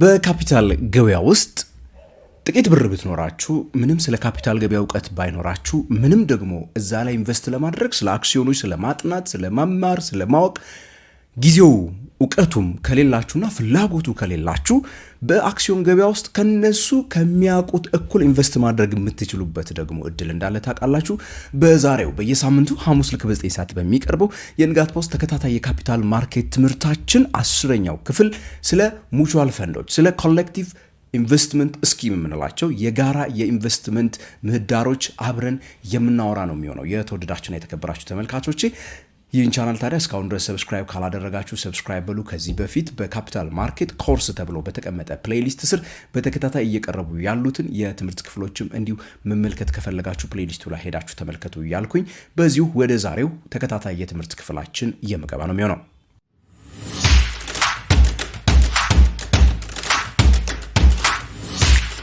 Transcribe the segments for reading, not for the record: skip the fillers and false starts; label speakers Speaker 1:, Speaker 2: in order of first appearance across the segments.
Speaker 1: በካፒታል ገበያ ውስጥ ጥቂት ብር ብትኖራችሁ ምንም ስለ ካፒታል ገበያ ዕውቀት ባይኖራችሁ ምንም ደግሞ እዛ ላይ ኢንቨስት ለማድረግ ስለ አክሲዮኖች ስለ ማጥናት ስለ ማማር ስለ ማወቅ ጊዜው ዕውቀቱም ከሌላችሁና ፍላጎቱ ከሌላችሁ በአክሲዮን ገበያ ውስጥ ከነሱ ከሚያውቁት እኩል ኢንቨስት ማድረግ የምትችሉበት ደግሞ እድል እንዳለ ታውቃላችሁ። በዛሬው በየሳምንቱ ሐሙስ ልክ በ9 ሰዓት በሚቀርበው የንጋት ፖስት ተከታታይ የካፒታል ማርኬት ትምህርታችን 10ኛው ክፍል ስለ ሙቹዋል ፈንዶች ስለ ኮሌክቲቭ ኢንቨስትመንት ስኪም የምንላቸው የጋራ የኢንቨስትመንት ምህዳሮች አብረን የምናወራ ነው የሚሆነው። የተወደዳችሁና የተከበራችሁ ተመልካቾቼ ይህን ቻናል ታዲያ እስካሁን ድረስ ሰብስክራይብ ካላደረጋችሁ ሰብስክራይብ በሉ። ከዚህ በፊት በካፒታል ማርኬት ኮርስ ተብሎ በተቀመጠ ፕሌሊስት ስር በተከታታይ እየቀረቡ ያሉትን የትምህርት ክፍሎችም እንዲሁ መመልከት ከፈለጋችሁ ፕሌሊስቱ ላይ ሄዳችሁ ተመልከቱ እያልኩኝ በዚሁ ወደ ዛሬው ተከታታይ የትምህርት ክፍላችን እየመገባ ነው የሚሆነው።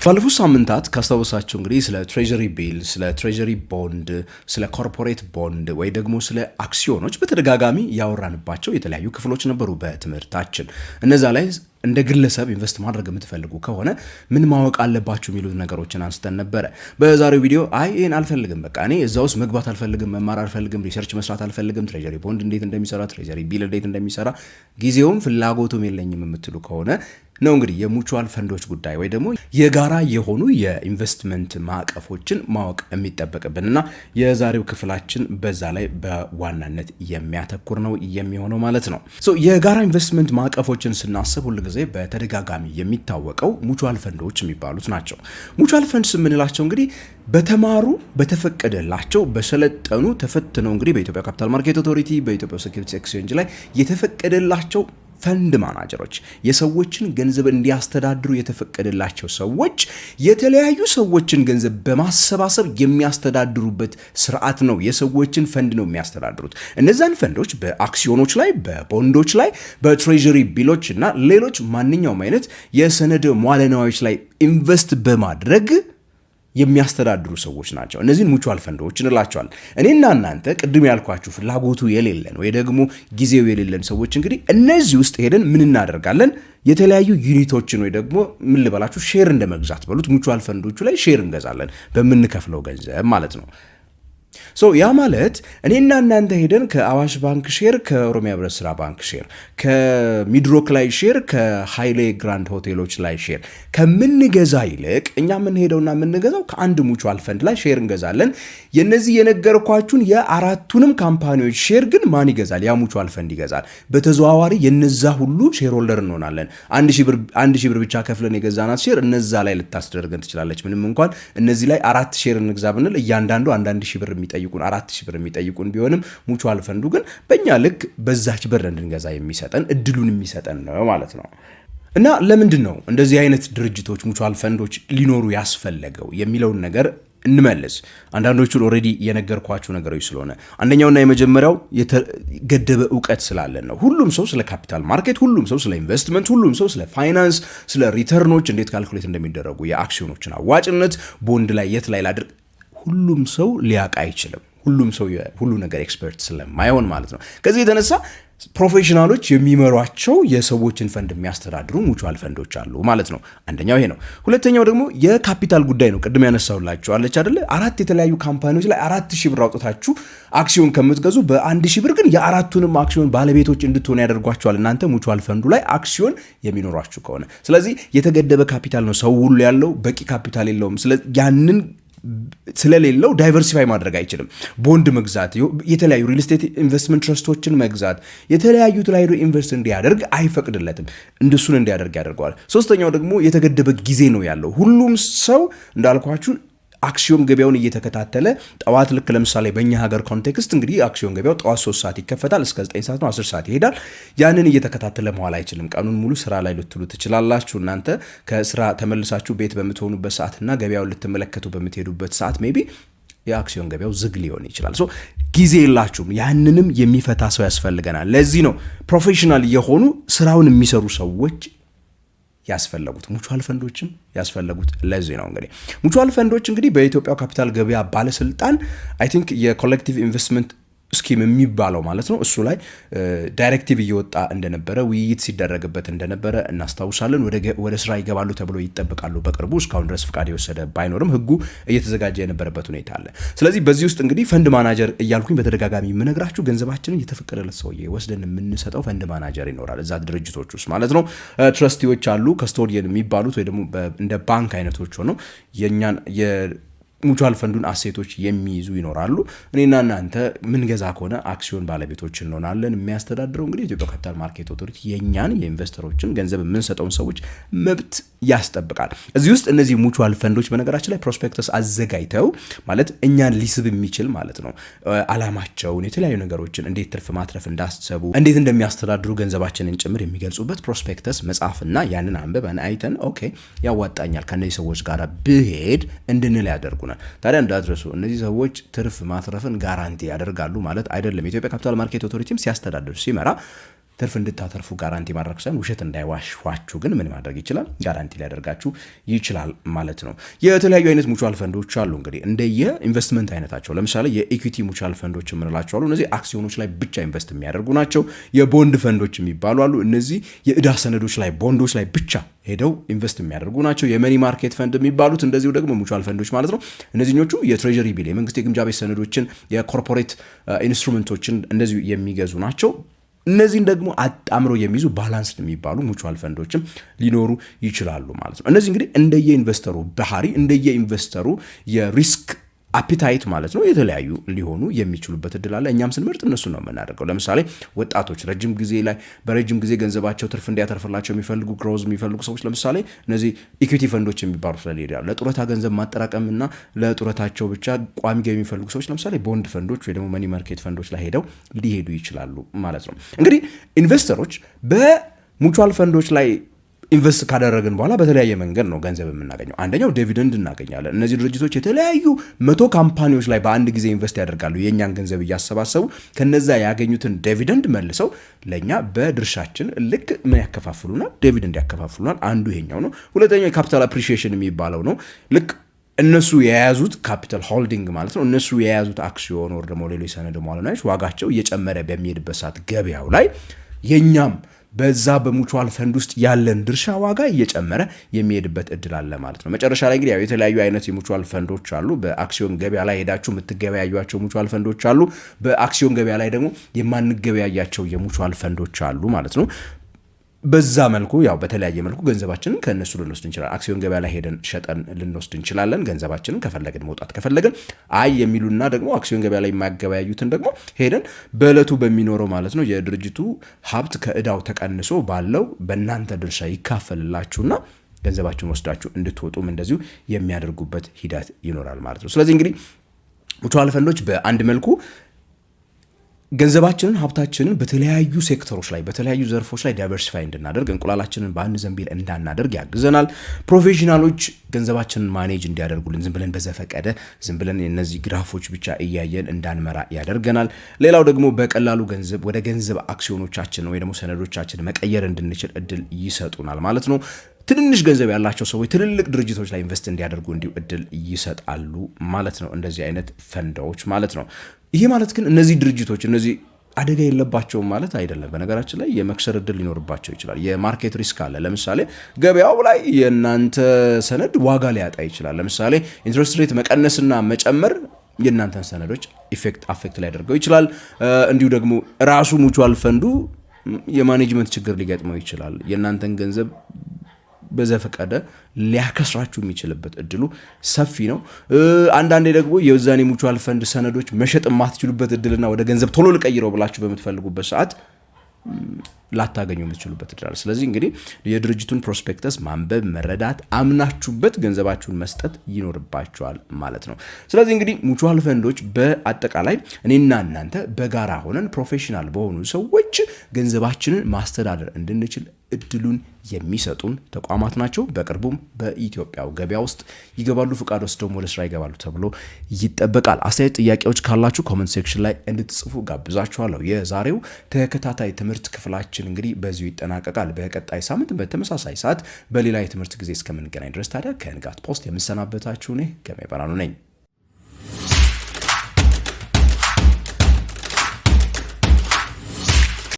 Speaker 1: ባለፉት ሳምንታት ካስታወሳችሁ እንግዲህ ስለ ትሬጀሪ ቢል፣ ስለ ትሬጀሪ ቦንድ፣ ስለ ኮርፖሬት ቦንድ ወይ ደግሞ ስለ አክሲዮኖች በተደጋጋሚ ያወራንባቸው የተለያዩ ክፍሎች ነበሩ በትምህርታችን። እነዛ ላይ እንደ ግለሰብ ኢንቨስት ማድረግ የምትፈልጉ ከሆነ ምን ማወቅ አለባችሁ የሚሉት ነገሮችን አንስተን ነበረ። በዛሬው ቪዲዮ ይሄን አልፈልግም፣ በቃ እኔ እዛ ውስጥ መግባት አልፈልግም፣ መማር አልፈልግም፣ ሪሰርች መስራት አልፈልግም፣ ትሬጀሪ ቦንድ እንዴት እንደሚሰራ፣ ትሬጀሪ ቢል እንዴት እንደሚሰራ ጊዜውም ፍላጎቱም የለኝም የምትሉ ከሆነ ነው እንግዲህ የሙቹዋል ፈንዶች ጉዳይ ወይ ደግሞ የጋራ የሆኑ የኢንቨስትመንት ማዕቀፎችን ማወቅ የሚጠበቅብንና የዛሬው ክፍላችን በዛ ላይ በዋናነት የሚያተኩር ነው የሚሆነው ማለት ነው። የጋራ ኢንቨስትመንት ማዕቀፎችን ስናስብ ሁሉ ጊዜ በተደጋጋሚ የሚታወቀው ሙቹዋል ፈንዶች የሚባሉት ናቸው። ሙቹዋል ፈንድስ የምንላቸው እንግዲህ በተማሩ በተፈቀደላቸው በሰለጠኑ ተፈትነው እንግዲህ በኢትዮጵያ ካፒታል ማርኬት ኦቶሪቲ በኢትዮጵያ ሴኩሪቲስ ኤክስቼንጅ ላይ የተፈቀደላቸው ፈንድ ማናጀሮች የሰዎችን ገንዘብ እንዲያስተዳድሩ የተፈቀደላቸው ሰዎች የተለያዩ ሰዎችን ገንዘብ በማሰባሰብ የሚያስተዳድሩበት ስርዓት ነው። የሰዎችን ፈንድ ነው የሚያስተዳድሩት። እነዛን ፈንዶች በአክሲዮኖች ላይ፣ በቦንዶች ላይ፣ በትሬጀሪ ቢሎች እና ሌሎች ማንኛውም አይነት የሰነድ መዋለ ንዋዮች ላይ ኢንቨስት በማድረግ የሚያስተዳድሩ ሰዎች ናቸው። እነዚህን ሙቹዋል ፈንዶች እንላቸዋለን። እኔና እናንተ ቅድም ያልኳችሁ ፍላጎቱ የሌለን ወይ ደግሞ ጊዜው የሌለን ሰዎች እንግዲህ እነዚህ ውስጥ ሄደን ምን እናደርጋለን? የተለያዩ ዩኒቶችን ወይ ደግሞ ምን ልበላችሁ ሼር እንደመግዛት በሉት ሙቹዋል ፈንዶቹ ላይ ሼር እንገዛለን በምንከፍለው ገንዘብ ማለት ነው። ያ ማለት እኔና እናንተ ሄደን ከአዋሽ ባንክ ሼር፣ ከኦሮሚያ ህብረት ስራ ባንክ ሼር፣ ከሚድሮክ ላይ ሼር፣ ከሃይሌ ግራንድ ሆቴሎች ላይ ሼር ከምንገዛ ይልቅ እኛ የምንሄደውና የምንገዛው ከአንድ ሙቹዋል ፈንድ ላይ ሼር እንገዛለን። የነዚህ የነገርኳችሁን የአራቱንም ካምፓኒዎች ሼር ግን ማን ይገዛል? ያ ሙቹዋል ፈንድ ይገዛል። በተዘዋዋሪ የነዛ ሁሉ ሼር ሆልደር እንሆናለን። 1000 ብር ብቻ ከፍለን የገዛናት ሼር እነዛ ላይ ልታስደርገን ትችላለች። ምንም እንኳን እነዚህ ላይ 4 ሼር እንግዛ ብንል እያንዳንዱ 1000 ብር የሚጠይቁን 4000 ብር የሚጠይቁን ቢሆንም ሙቹዋል ፈንዱ ግን በእኛ ልክ በዛች ብር እንድንገዛ የሚሰጠን እድሉን የሚሰጠን ነው ማለት ነው። እና ለምንድን ነው እንደዚህ አይነት ድርጅቶች ሙቹዋል ፈንዶች ሊኖሩ ያስፈለገው የሚለውን ነገር እንመልስ። አንዳንዶቹን ኦሬዲ የነገርኳችሁ ነገሮች ስለሆነ አንደኛውና የመጀመሪያው የተገደበ ዕውቀት ስላለን ነው። ሁሉም ሰው ስለ ካፒታል ማርኬት፣ ሁሉም ሰው ስለ ኢንቨስትመንት፣ ሁሉም ሰው ስለ ፋይናንስ፣ ስለ ሪተርኖች እንዴት ካልኩሌት እንደሚደረጉ የአክሲዮኖችን አዋጭነት ቦንድ ላይ የት ላይ ላድርግ ሁሉም ሰው ሊያውቅ አይችልም። ሁሉም ሰው ሁሉ ነገር ኤክስፐርት ስለማይሆን ማለት ነው። ከዚህ የተነሳ ፕሮፌሽናሎች የሚመሯቸው የሰዎችን ፈንድ የሚያስተዳድሩ ሙቹዋል ፈንዶች አሉ ማለት ነው። አንደኛው ይሄ ነው። ሁለተኛው ደግሞ የካፒታል ጉዳይ ነው። ቅድም ያነሳውላችሁ አለች አይደለ? 4 የተለያዩ ካምፓኒዎች ላይ 4000 ብር አውጥታችሁ አክሲዮን ከምትገዙ በ1000 ብር ግን የአራቱንም አክሲዮን ባለቤቶች እንድትሆኑ ያደርጓቸዋል እናንተ ሙቹዋል ፈንዱ ላይ አክሲዮን የሚኖራችሁ ከሆነ። ስለዚህ የተገደበ ካፒታል ነው ሰው ሁሉ ያለው፣ በቂ ካፒታል የለውም። ስለዚህ ያንን ስለሌለው ዳይቨርሲፋይ ማድረግ አይችልም። ቦንድ መግዛት፣ የተለያዩ ሪል ስቴት ኢንቨስትመንት ትረስቶችን መግዛት፣ የተለያዩ ኢንቨስት እንዲያደርግ አይፈቅድለትም። እንደሱን እንዲያደርግ ያደርገዋል። ሶስተኛው ደግሞ የተገደበ ጊዜ ነው ያለው። ሁሉም ሰው እንዳልኳችሁ አክሲዮን ገበያውን እየተከታተለ ጠዋት ልክ ለምሳሌ በእኛ ሀገር ኮንቴክስት እንግዲህ አክሲዮን ገበያው ጠዋት 3 ሰዓት ይከፈታል እስከ 9 ሰዓት ነው፣ 10 ሰዓት ይሄዳል። ያንን እየተከታተለ መዋል አይችልም። ቀኑን ሙሉ ስራ ላይ ልትሉ ትችላላችሁ። እናንተ ከስራ ተመልሳችሁ ቤት በምትሆኑበት ሰዓትና ገበያውን ልትመለከቱ በምትሄዱበት ሰዓት ሜቢ የአክሲዮን ገበያው ዝግ ሊሆን ይችላል። ጊዜ የላችሁም። ያንንም የሚፈታ ሰው ያስፈልገናል። ለዚህ ነው ፕሮፌሽናል የሆኑ ስራውን የሚሰሩ ሰዎች ያስፈልጉት፣ ሙቹዋል ፈንዶችም ያስፈልጉት ለዚህ ነው። እንግዲህ ሙቹዋል ፈንዶች እንግዲህ በኢትዮጵያ ካፒታል ገበያ ባለስልጣን አይ ቲንክ የኮሌክቲቭ ኢንቨስትመንት ስኪም የሚባለው ማለት ነው። እሱ ላይ ዳይሬክቲቭ እየወጣ እንደነበረ ውይይት ሲደረግበት እንደነበረ እናስታውሳለን። ወደ ስራ ይገባሉ ተብሎ ይጠበቃሉ በቅርቡ። እስካሁን ድረስ ፍቃድ የወሰደ ባይኖርም ህጉ እየተዘጋጀ የነበረበት ሁኔታ አለ። ስለዚህ በዚህ ውስጥ እንግዲህ ፈንድ ማናጀር እያልኩኝ በተደጋጋሚ የምነግራችሁ ገንዘባችንን የተፈቀደለት ሰውዬ ወስደን የምንሰጠው ፈንድ ማናጀር ይኖራል እዛ ድርጅቶች ውስጥ ማለት ነው። ትረስቲዎች አሉ፣ ከስቶዲየን የሚባሉት ወይ ደግሞ እንደ ባንክ አይነቶች ሆነው የእኛን ሙቹዋል ፈንዱን አሴቶች የሚይዙ ይኖራሉ። እኔና እናንተ ምን ገዛ ከሆነ አክሲዮን ባለቤቶች እንሆናለን። የሚያስተዳድረው እንግዲህ የኢትዮጵያ ካፒታል ማርኬት ኦቶሪቲ የኛን የኢንቨስተሮችን ገንዘብ የምንሰጠውን ሰዎች መብት ያስጠብቃል። እዚህ ውስጥ እነዚህ ሙቹዋል ፈንዶች በነገራችን ላይ ፕሮስፔክተስ አዘጋጅተው ማለት እኛን ሊስብ የሚችል ማለት ነው አላማቸውን፣ የተለያዩ ነገሮችን እንዴት ትርፍ ማትረፍ እንዳሰቡ፣ እንዴት እንደሚያስተዳድሩ ገንዘባችንን ጭምር የሚገልጹበት ፕሮስፔክተስ መጽሐፍና ያንን አንብበን አይተን ኦኬ ያዋጣኛል ከነዚህ ሰዎች ጋር ብሄድ እንድንል ያደርጉ። ታዲያ እንዳትረሱ እነዚህ ሰዎች ትርፍ ማትረፍን ጋራንቲ ያደርጋሉ ማለት አይደለም። የኢትዮጵያ ካፒታል ማርኬት ኦቶሪቲም ሲያስተዳድር ሲመራ ትርፍ እንድታተርፉ ጋራንቲ ማድረግ ሳይሆን ውሸት እንዳይዋሽዋችሁ ግን ምን ማድረግ ይችላል? ጋራንቲ ሊያደርጋችሁ ይችላል ማለት ነው። የተለያዩ አይነት ሙቹዋል ፈንዶች አሉ እንግዲህ እንደየ ኢንቨስትመንት አይነታቸው። ለምሳሌ የኢኩዊቲ ሙቹዋል ፈንዶች የምንላቸው አሉ። እነዚህ አክሲዮኖች ላይ ብቻ ኢንቨስት የሚያደርጉ ናቸው። የቦንድ ፈንዶች የሚባሉ አሉ። እነዚህ የዕዳ ሰነዶች ላይ ቦንዶች ላይ ብቻ ሄደው ኢንቨስት የሚያደርጉ ናቸው። የመኒ ማርኬት ፈንድ የሚባሉት እንደዚሁ ደግሞ ሙቹዋል ፈንዶች ማለት ነው። እነዚህኞቹ የትሬጀሪ ቢል የመንግስት የግምጃ ቤት ሰነዶችን የኮርፖሬት ኢንስትሩመንቶችን እንደዚሁ የሚገዙ ናቸው። እነዚህን ደግሞ አጣምሮ የሚይዙ ባላንስድ የሚባሉ ሙቹዋል ፈንዶችም ሊኖሩ ይችላሉ ማለት ነው። እነዚህ እንግዲህ እንደየኢንቨስተሩ ባህሪ እንደየኢንቨስተሩ የሪስክ አፒታይት ማለት ነው የተለያዩ ሊሆኑ የሚችሉበት እድል አለ። እኛም ስንመርጥ እነሱ ነው የምናደርገው። ለምሳሌ ወጣቶች በረጅም ጊዜ ገንዘባቸው ትርፍ እንዲያተርፍላቸው የሚፈልጉ ግሮዝ የሚፈልጉ ሰዎች ለምሳሌ እነዚህ ኢኩዊቲ ፈንዶች የሚባሉት ላይ ይሄዳሉ። ለጡረታ ገንዘብ ማጠራቀምና ለጡረታቸው ብቻ ቋሚ ገቢ የሚፈልጉ ሰዎች ለምሳሌ ቦንድ ፈንዶች ወይ ደግሞ መኒ ማርኬት ፈንዶች ላይ ሄደው ሊሄዱ ይችላሉ ማለት ነው። እንግዲህ ኢንቨስተሮች በሙቹዋል ፈንዶች ላይ ኢንቨስት ካደረግን በኋላ በተለያየ መንገድ ነው ገንዘብ የምናገኘው። አንደኛው ዲቪደንድ እናገኛለን። እነዚህ ድርጅቶች የተለያዩ 100 ካምፓኒዎች ላይ በአንድ ጊዜ ኢንቨስት ያደርጋሉ። የእኛን ገንዘብ እያሰባሰቡ ከነዛ ያገኙትን ዲቪደንድ መልሰው ለእኛ በድርሻችን ልክ ምን ያከፋፍሉናል? ዲቪደንድ ያከፋፍሉናል። አንዱ ይሄኛው ነው። ሁለተኛው የካፒታል አፕሪሺዬሽን የሚባለው ነው። ልክ እነሱ የያዙት ካፒታል ሆልዲንግ ማለት ነው። እነሱ የያዙት አክሲዮን ወር ደግሞ ሌሎች ሰነድ መዋዕለ ዋጋቸው እየጨመረ በሚሄድበት ሰዓት ገበያው ላይ የኛም በዛ በሙቹዋል ፈንድ ውስጥ ያለን ድርሻ ዋጋ እየጨመረ የሚሄድበት እድል አለ ማለት ነው። መጨረሻ ላይ እንግዲህ የተለያዩ አይነት የሙቹዋል ፈንዶች አሉ። በአክሲዮን ገበያ ላይ ሄዳችሁ የምትገበያዩቸው ሙቹዋል ፈንዶች አሉ። በአክሲዮን ገበያ ላይ ደግሞ የማንገበያያቸው የሙቹዋል ፈንዶች አሉ ማለት ነው። በዛ መልኩ ያው በተለያየ መልኩ ገንዘባችንን ከነሱ ልንወስድ እንችላለን። አክሲዮን ገበያ ላይ ሄደን ሸጠን ልንወስድ እንችላለን ገንዘባችንን ከፈለግን መውጣት ከፈለግን አይ የሚሉና ደግሞ አክሲዮን ገበያ ላይ የማያገበያዩትን ደግሞ ሄደን በእለቱ በሚኖረው ማለት ነው የድርጅቱ ሀብት ከእዳው ተቀንሶ ባለው በእናንተ ድርሻ ይካፈልላችሁና ገንዘባችሁን ወስዳችሁ እንድትወጡም እንደዚሁ የሚያደርጉበት ሂደት ይኖራል ማለት ነው። ስለዚህ እንግዲህ ሙቹዋል ፈንዶች በአንድ መልኩ ገንዘባችንን ሀብታችንን በተለያዩ ሴክተሮች ላይ በተለያዩ ዘርፎች ላይ ዳይቨርሲፋይ እንድናደርግ እንቁላላችንን በአንድ ዘንቢል እንዳናደርግ ያግዘናል። ፕሮፌሽናሎች ገንዘባችንን ማኔጅ እንዲያደርጉልን ዝም ብለን በዘፈቀደ ዝም ብለን እነዚህ ግራፎች ብቻ እያየን እንዳንመራ ያደርገናል። ሌላው ደግሞ በቀላሉ ገንዘብ ወደ ገንዘብ አክሲዮኖቻችን ወይ ደግሞ ሰነዶቻችን መቀየር እንድንችል እድል ይሰጡናል ማለት ነው። ትንንሽ ገንዘብ ያላቸው ሰዎች ትልልቅ ድርጅቶች ላይ ኢንቨስት እንዲያደርጉ እንዲሁ እድል ይሰጣሉ ማለት ነው። እንደዚህ አይነት ፈንዶች ማለት ነው። ይሄ ማለት ግን እነዚህ ድርጅቶች እነዚህ አደጋ የለባቸውም ማለት አይደለም። በነገራችን ላይ የመክሰር እድል ሊኖርባቸው ይችላል። የማርኬት ሪስክ አለ። ለምሳሌ ገበያው ላይ የእናንተ ሰነድ ዋጋ ሊያጣ ይችላል። ለምሳሌ ኢንትረስት ሬት መቀነስና መጨመር የእናንተን ሰነዶች አፌክት ሊያደርገው ይችላል። እንዲሁ ደግሞ ራሱ ሙቹዋል ፈንዱ የማኔጅመንት ችግር ሊገጥመው ይችላል። የእናንተን ገንዘብ በዘፈቀደ ሊያከስራችሁ የሚችልበት እድሉ ሰፊ ነው። አንዳንዴ ደግሞ የዛኔ ሙቹዋል ፈንድ ሰነዶች መሸጥ የማትችሉበት እድልና ወደ ገንዘብ ቶሎ ልቀይረው ብላችሁ በምትፈልጉበት ሰዓት ላታገኙ የምትችሉበት እድል። ስለዚህ እንግዲህ የድርጅቱን ፕሮስፔክተስ ማንበብ፣ መረዳት፣ አምናችሁበት ገንዘባችሁን መስጠት ይኖርባችኋል ማለት ነው። ስለዚህ እንግዲህ ሙቹዋል ፈንዶች በአጠቃላይ እኔና እናንተ በጋራ ሆነን ፕሮፌሽናል በሆኑ ሰዎች ገንዘባችንን ማስተዳደር እንድንችል እድሉን የሚሰጡን ተቋማት ናቸው። በቅርቡም በኢትዮጵያው ገበያ ውስጥ ይገባሉ፣ ፍቃድ ወስደው ወደ ስራ ይገባሉ ተብሎ ይጠበቃል። አስተያየት፣ ጥያቄዎች ካላችሁ ኮሜንት ሴክሽን ላይ እንድትጽፉ ጋብዛችኋለሁ። የዛሬው ተከታታይ ትምህርት ክፍላችን እንግዲህ በዚሁ ይጠናቀቃል። በቀጣይ ሳምንት በተመሳሳይ ሰዓት በሌላ የትምህርት ጊዜ እስከምንገናኝ ድረስ ታዲያ ከንጋት ፖስት የምሰናበታችሁ እኔ ገሜ በራኑ ነኝ።